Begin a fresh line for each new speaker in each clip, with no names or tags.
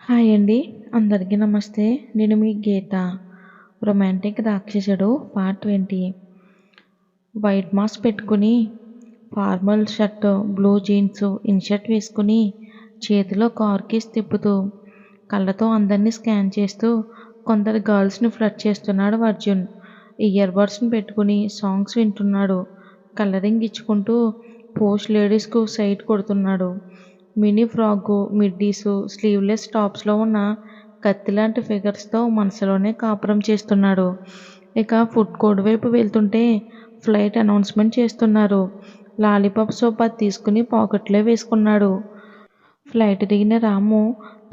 Hi అండి. అందరికీ నమస్తే. నేను మీ గీత. రొమాంటిక్ రాక్షసుడు పార్ట్ 20. వైట్ మాస్క్ పెట్టుకుని, formal shirt, blue jeans, in shirt వేసుకుని, చేతిలో కార్ కీస్ తిప్పుతూ, కళ్ళతో అందరినీ స్కాన్ చేస్తూ కొందరు గర్ల్స్ని ఫ్లర్ట్ చేస్తున్నాడు అర్జున్. ఇయర్ బడ్స్ని పెట్టుకుని సాంగ్స్ వింటున్నాడు. కలరింగ్ ఇచ్చుకుంటూ పోస్ట్ లేడీస్కు సైట్ కొడుతున్నాడు. మినీ ఫ్రాకు, మిడ్డీసు, స్లీవ్లెస్ టాప్స్లో ఉన్న కత్తిలాంటి ఫిగర్స్తో మనసులోనే కాపురం చేస్తున్నాడు. ఇక ఫుడ్ కోర్ట్ వైపు వెళ్తుంటే ఫ్లైట్ అనౌన్స్మెంట్ చేస్తున్నారు. లాలీపాప్ సోప్ అది తీసుకుని పాకెట్లో వేసుకున్నాడు. ఫ్లైట్ దిగిన రాము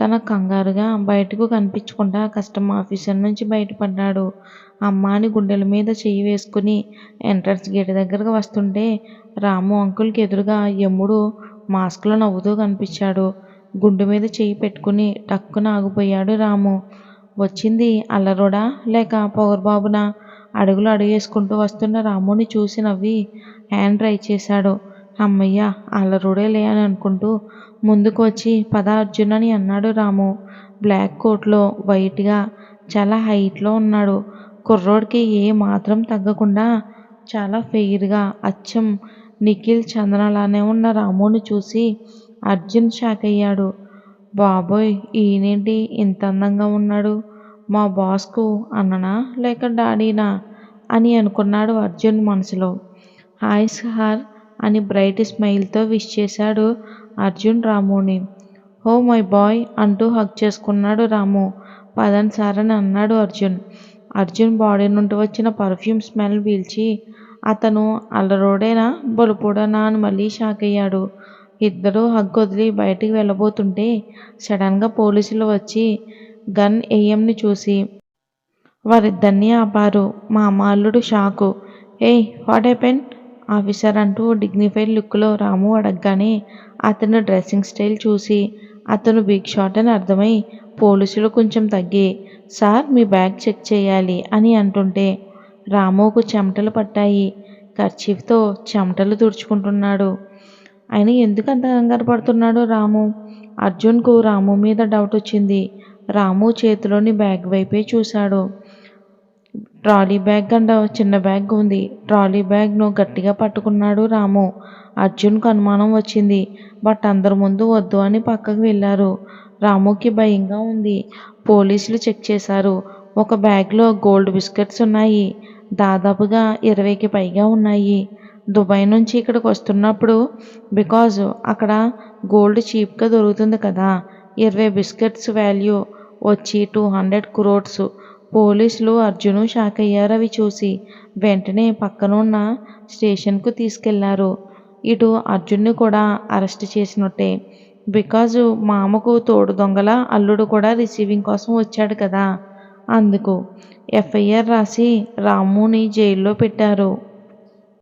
తన కంగారుగా బయటకు కనిపించకుండా కస్టమ్ ఆఫీసర్ నుంచి బయటపడ్డాడు. అమ్మ అని గుండెల మీద చెయ్యి వేసుకుని ఎంట్రన్స్ గేట్ దగ్గరకు వస్తుంటే రాము అంకుల్కి ఎదురుగా యముడు మాస్క్లో నవ్వుతూ కనిపించాడు. గుండె మీద చెయ్యి పెట్టుకుని టక్కున ఆగిపోయాడు రాము. వచ్చింది అల్లరోడా లేక పొగరుబాబునా? అడుగులు అడుగేసుకుంటూ వస్తున్న రాముని చూసి నవ్వి హ్యాండ్ రైజ్ చేశాడు. అమ్మయ్య, అల్లరోడేలే అని అనుకుంటూ ముందుకు వచ్చి పద అర్జున్ అని అన్నాడు రాము. బ్లాక్ కోట్లో వైట్గా చాలా హైట్లో ఉన్నాడు. కుర్రోడికి ఏ మాత్రం తగ్గకుండా చాలా ఫెయిర్గా అచ్చం నిఖిల్ చంద్రలానే ఉన్న రాముని చూసి అర్జున్ షాక్ అయ్యాడు. బాబోయ్, ఈయనేంటి ఇంత అందంగా ఉన్నాడు? మా బాస్కు అన్ననా లేక డాడీనా అని అనుకున్నాడు అర్జున్ మనసులో. హాయ్ సార్ అని బ్రైట్ స్మైల్తో విష్ చేశాడు అర్జున్ రాముని. ఓ మై బాయ్ అంటూ హగ్ చేసుకున్నాడు రాము. పదండి సార్ అని అన్నాడు అర్జున్. అర్జున్ బాడీ నుండి వచ్చిన పర్ఫ్యూమ్ స్మెల్ పీల్చి అతను అల్లరోడేనా బలుపుడనా అని మళ్ళీ షాక్ అయ్యాడు. ఇద్దరూ హగ్ వదిలి బయటికి వెళ్ళబోతుంటే సడన్గా పోలీసులు వచ్చి గన్ ఏఎంని చూసి వారిద్దరినీ ఆపారు. మా అల్లుడు షాకు. ఏయ్, వాట్ హ్యాపెన్ ఆఫీసర్ అంటూ డిగ్నిఫైడ్ లుక్లో రాము అడగగానే అతని డ్రెస్సింగ్ స్టైల్ చూసి అతను బిగ్ షాట్ అని అర్థమై పోలీసులు కొంచెం తగ్గి సార్ మీ బ్యాగ్ చెక్ చేయాలి అని అంటుంటే రాముకు చెమటలు పట్టాయి. కర్చీఫ్తో చెమటలు తుడుచుకుంటున్నాడు. ఆయన ఎందుకు అంత కంగారు పడుతున్నాడు రాము? అర్జున్కు రాము మీద డౌట్ వచ్చింది. రాము చేతిలోని బ్యాగ్ వైపే చూశాడు. ట్రాలీ బ్యాగ్ అండ్ చిన్న బ్యాగ్ ఉంది. ట్రాలీ బ్యాగ్ను గట్టిగా పట్టుకున్నాడు రాము. అర్జున్కు అనుమానం వచ్చింది. బట్ అందరి ముందు వద్దు అని పక్కకు వెళ్ళారు. రాముకి భయంగా ఉంది. పోలీసులు చెక్ చేశారు. ఒక బ్యాగ్లో గోల్డ్ బిస్కెట్స్ ఉన్నాయి. దాదాపుగా 20కి పైగా ఉన్నాయి. దుబాయ్ నుంచి ఇక్కడికి వస్తున్నప్పుడు బికాజ్ అక్కడ గోల్డ్ చీప్గా దొరుకుతుంది కదా, 20 బిస్కెట్స్ వాల్యూ వచ్చి 200 crores. పోలీసులు అర్జును షాక్ అయ్యారు అవి చూసి. వెంటనే పక్కనున్న స్టేషన్కు తీసుకెళ్లారు. ఇటు అర్జున్ని కూడా అరెస్ట్ చేసినట్టే. బికాజ్ మామకు తోడు దొంగల అల్లుడు కూడా రిసీవింగ్ కోసం వచ్చాడు కదా, అందుకు ఎఫ్ఐఆర్ రాసి రాముని జైల్లో పెట్టారు.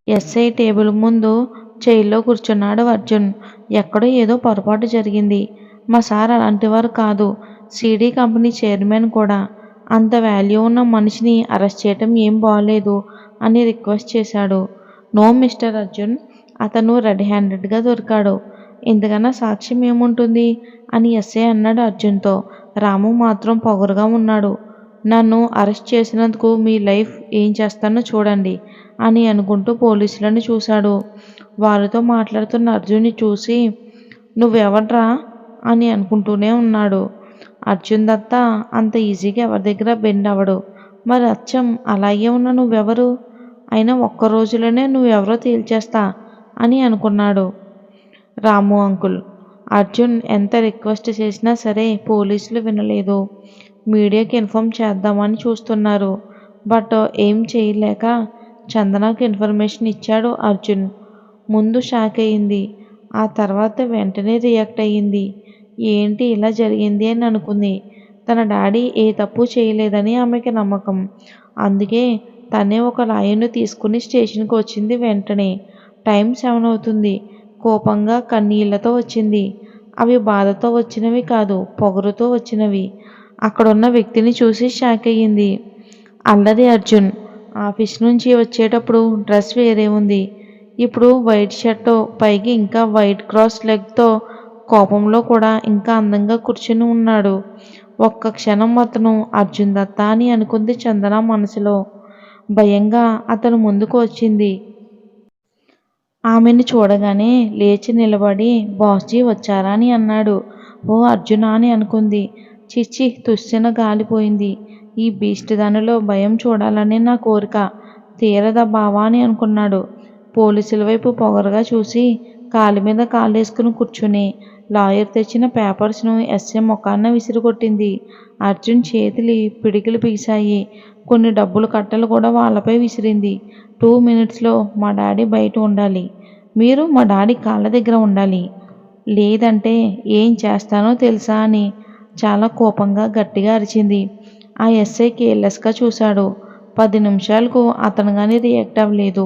ఎస్ఐ టేబుల్ ముందు చైర్లో కూర్చున్నాడు అర్జున్. ఎక్కడో ఏదో పొరపాటు జరిగింది. మా సార్ అలాంటివారు కాదు. సిడీ కంపెనీ చైర్మన్ కూడా. అంత వాల్యూ ఉన్న మనిషిని అరెస్ట్ చేయటం ఏం బాగోలేదు అని రిక్వెస్ట్ చేశాడు. నో మిస్టర్ అర్జున్, అతను రెడ్ హ్యాండెడ్గా దొరికాడు. ఇంతకన్నా సాక్ష్యం ఏముంటుంది అని ఎస్ఐ అన్నాడు అర్జున్తో. రాము మాత్రం పొగరుగా ఉన్నాడు. నన్ను అరెస్ట్ చేసినందుకు మీ లైఫ్ ఏం చేస్తానో చూడండి అని అనుకుంటూ పోలీసులను చూశాడు. వారితో మాట్లాడుతున్న అర్జున్ని చూసి నువ్వెవడ్రా అని అనుకుంటూనే ఉన్నాడు. అర్జున్ దత్త అంత ఈజీగా ఎవరి దగ్గర బెండ్ అవ్వడు. మరి అచ్చం అలాగే ఉన్న నువ్వెవరు? అయినా ఒక్క రోజులోనే నువ్వెవరో తేల్చేస్తా అని అనుకున్నాడు. రాము అంకుల్. అర్జున్ ఎంత రిక్వెస్ట్ చేసినా సరే పోలీసులు వినలేదు. మీడియాకి ఇన్ఫార్మ్ చేద్దామని చూస్తున్నారు. బట్ ఏం చేయలేక చందనకు ఇన్ఫర్మేషన్ ఇచ్చాడు అర్జున్. ముందు షాక్ అయ్యింది. ఆ తర్వాత వెంటనే రియాక్ట్ అయ్యింది. ఏంటి ఇలా జరిగింది అని అనుకుంది. తన డాడీ ఏ తప్పు చేయలేదని ఆమెకి నమ్మకం. అందుకే తనే ఒక లాయర్ను తీసుకుని స్టేషన్కి వచ్చింది. వెంటనే టైం 7 అవుతుంది. కోపంగా కన్నీళ్లతో వచ్చింది. అవి బాధతో వచ్చినవి కాదు, పొగరుతో వచ్చినవి. అక్కడున్న వ్యక్తిని చూసి షాక్ అయ్యింది. అల్లరి అర్జున్. ఆఫీస్ నుంచి వచ్చేటప్పుడు డ్రెస్ వేరే ఉంది. ఇప్పుడు వైట్ షర్టు, పైకి ఇంకా వైట్ క్రాస్ లెగ్తో కోపంలో కూడా ఇంకా అందంగా కూర్చుని ఉన్నాడు. ఒక్క క్షణం అతను అర్జున్ దత్త అని అనుకుంది చందన మనసులో. భయంగా అతను ముందుకు వచ్చింది. ఆమెను చూడగానే లేచి నిలబడి బాస్జీ వచ్చారా అని అన్నాడు. ఓ అర్జునా అని అనుకుంది. చిచ్చి తుస్సిన గాలిపోయింది. ఈ బీస్ట్ దానిలో భయం చూడాలని నా కోరిక తీరదా బావా అని అనుకున్నాడు. పోలీసుల వైపు పొగరుగా చూసి కాలి మీద కాలేసుకుని కూర్చుని లాయర్ తెచ్చిన పేపర్స్ను ఎస్ఏ ముఖాన్న విసిరికొట్టింది. అర్జున్ చేతులు పిడికిలు బిగిశాయి. కొన్ని డబ్బులు కట్టలు కూడా వాళ్ళపై విసిరింది. 2 మినిట్స్లో మా డాడీ బయట ఉండాలి. మీరు మా డాడీ కాళ్ళ దగ్గర ఉండాలి. లేదంటే ఏం చేస్తానో తెలుసా అని చాలా కోపంగా గట్టిగా అరిచింది. ఆ ఎస్ఐ కేర్లెస్గా చూశాడు. 10 నిమిషాలకు అతను కానీ రియాక్ట్ అవ్వలేదు.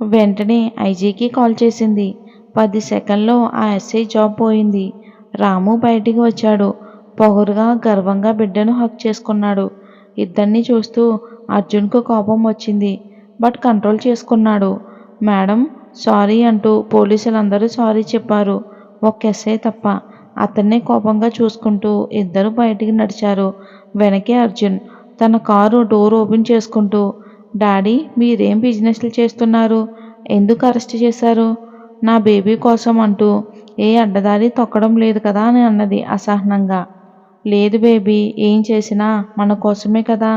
వెంటనే ఐజీకి కాల్ చేసింది. 10 సెకండ్లో ఆ ఎస్ఐ జాబ్ పోయింది. రాము బయటికి వచ్చాడు. పొగరుగా గర్వంగా బిడ్డను హక్ చేసుకున్నాడు. ఇద్దరిని చూస్తూ అర్జున్కు కోపం వచ్చింది. బట్ కంట్రోల్ చేసుకున్నాడు. మేడం సారీ అంటూ పోలీసులందరూ సారీ చెప్పారు. ఒక్క ఎస్ఐ తప్ప. అతన్నే కోపంగా చూసుకుంటూ ఇద్దరు బయటికి నడిచారు. వెనకే అర్జున్ తన కారు డోర్ ఓపెన్ చేసుకుంటూ డాడీ మీరేం బిజినెస్లు చేస్తున్నారు? ఎందుకు అరెస్ట్ చేశారు? నా బేబీ కోసం అంటూ ఏ అడ్డదారి తొక్కడం లేదు కదా అని అన్నది అసహనంగా. లేదు బేబీ ఏం చేసినా మన కోసమే కదా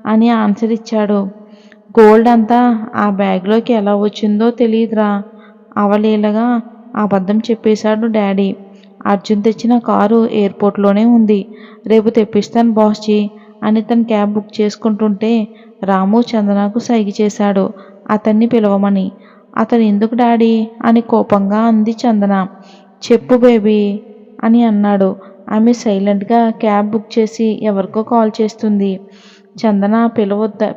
అని ఆన్సర్ ఇచ్చాడు. గోల్డ్ అంతా ఆ బ్యాగ్లోకి ఎలా వచ్చిందో తెలియదురా అవలీలగా అబద్ధం చెప్పేశాడు డాడీ. అర్జున్ తెచ్చిన కారు ఎయిర్పోర్ట్లోనే ఉంది. రేపు తెప్పిస్తాను బాస్జీ అని తన క్యాబ్ బుక్ చేసుకుంటుంటే రాము చందనకు సైగ చేశాడు అతన్ని పిలవమని. అతను ఎందుకు డాడీ అని కోపంగా అంది చందన. చెప్పు బేబీ అని అన్నాడు. ఆమె సైలెంట్గా క్యాబ్ బుక్ చేసి ఎవరికో కాల్ చేస్తుంది. చందన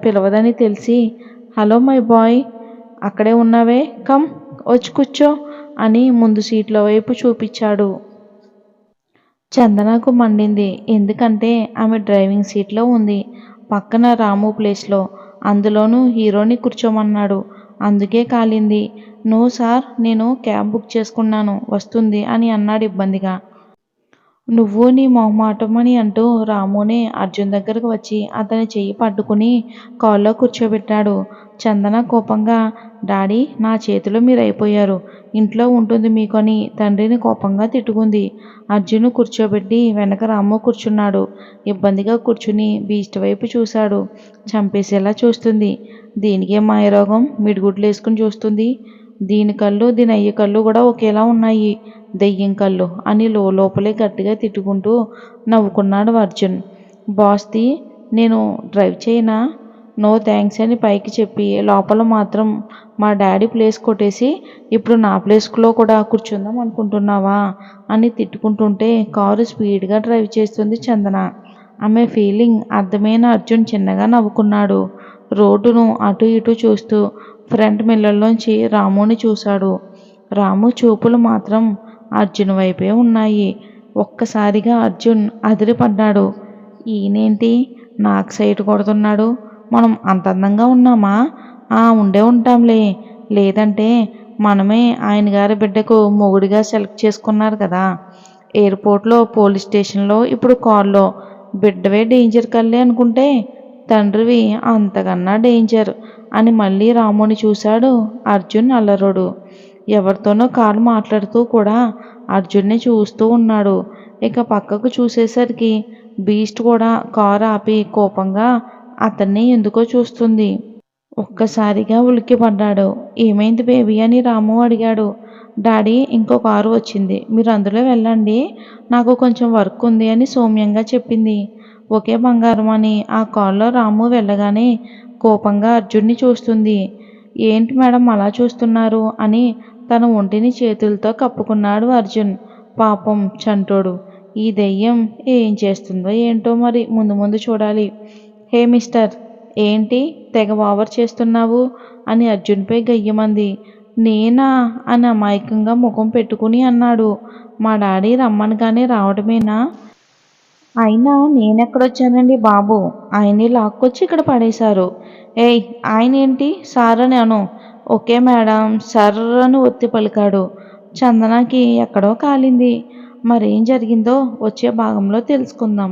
పిలవదని తెలిసి హలో మై బాయ్ అక్కడే ఉన్నావే కమ్ వచ్చి కూర్చో అని ముందు సీట్ల వైపు చూపించాడు. చందనకు మండింది. ఎందుకంటే ఆమె డ్రైవింగ్ సీట్లో ఉంది. పక్కన రాము ప్లేస్లో. అందులోనూ హీరోని కూర్చోమన్నాడు. అందుకే కాలింది. నో సార్ నేను క్యాబ్ బుక్ చేసుకున్నాను వస్తుంది అని అన్నాడు ఇబ్బందిగా. నువ్వు నీ మొహమాటమని అంటూ రామునే అర్జున్ దగ్గరకు వచ్చి అతని చెయ్యి పట్టుకుని కాల్లో కూర్చోబెట్టాడు. చందన కోపంగా డాడీ నా చేతిలో మీరు అయిపోయారు. ఇంట్లో ఉంటుంది మీకు అని తండ్రిని కోపంగా తిట్టుకుంది. అర్జున్ కూర్చోబెట్టి వెనక రాము కూర్చున్నాడు. ఇబ్బందిగా కూర్చుని బీస్ట్ వైపు చూశాడు. చంపేసేలా చూస్తుంది. దీనికే మాయరోగం మిడిగుడ్లు వేసుకుని చూస్తుంది. దీని కళ్ళు దీని అయ్య కళ్ళు కూడా ఒకేలా ఉన్నాయి. దెయ్యం కళ్ళు అని లోపలే గట్టిగా తిట్టుకుంటూ నవ్వుకున్నాడు అర్జున్. బాస్ది నేను డ్రైవ్ చేయనా? నో థ్యాంక్స్ అని పైకి చెప్పి లోపల మాత్రం మా డాడీ ప్లేస్ కొట్టేసి ఇప్పుడు నా ప్లేస్లో కూడా కూర్చుందాం అనుకుంటున్నావా అని తిట్టుకుంటుంటే కారు స్పీడ్గా డ్రైవ్ చేస్తుంది చందన. ఆమె ఫీలింగ్ అర్థమైన అర్జున్ చిన్నగా నవ్వుకున్నాడు. రోడ్డును అటు ఇటు చూస్తూ ఫ్రంట్ మిర్రర్లోంచి రాముని చూశాడు. రాము చూపులు మాత్రం అర్జున్ వైపే ఉన్నాయి. ఒక్కసారిగా అర్జున్ అదిరిపడ్డాడు. ఈయనేంటి నాకు సైట్ కొడుతున్నాడు? మనం అంత అందంగా ఉన్నామా? ఉండే ఉంటాంలే. లేదంటే మనమే ఆయన గారి బిడ్డకు మొగుడిగా సెలెక్ట్ చేసుకున్నారు కదా. ఎయిర్పోర్ట్లో పోలీస్ స్టేషన్లో ఇప్పుడు కాల్లో బిడ్డవే డేంజర్ కల్లే అనుకుంటే తండ్రివి అంతకన్నా డేంజర్ అని మళ్ళీ రాముని చూశాడు అర్జున్ అల్లరోడు. ఎవరితోనో కాల్ మాట్లాడుతూ కూడా అర్జున్ని చూస్తూ ఉన్నాడు. ఇక పక్కకు చూసేసరికి బీస్ట్ కూడా కారు ఆపి కోపంగా అతన్ని ఎందుకో చూస్తుంది. ఒక్కసారిగా ఉలిక్కిపడ్డాడు. ఏమైంది బేబీ అని రాము అడిగాడు. డాడీ ఇంకో కారు వచ్చింది మీరు అందులో వెళ్ళండి నాకు కొంచెం వర్క్ ఉంది అని సౌమ్యంగా చెప్పింది. ఒకే బంగారం అని ఆ కారులో రాము వెళ్ళగానే కోపంగా అర్జున్ని చూస్తుంది. ఏంటి మేడం అలా చూస్తున్నారు అని తన ఒంటిని చేతులతో కప్పుకున్నాడు అర్జున్. పాపం చంటోడు. ఈ దెయ్యం ఏం చేస్తుందో ఏంటో మరి ముందు ముందు చూడాలి. హే మిస్టర్ ఏంటి తెగ ఓవర్ చేస్తున్నావు అని అర్జున్పై గయ్యమంది. నేనా అని అమాయకంగా ముఖం పెట్టుకుని అన్నాడు. మా డాడీ రమ్మనగానే రావడమేనా? అయినా నేనెక్కడొచ్చానండి బాబు? ఆయన్ని లాక్కొచ్చి ఇక్కడ పడేశారు. ఏయ్ ఆయన ఏంటి సార్ అని అను. ఓకే మేడం సర్ అని ఒత్తి పలికాడు. చందనకి ఎక్కడో కాలింది. మరేం జరిగిందో వచ్చే భాగంలో తెలుసుకుందాం.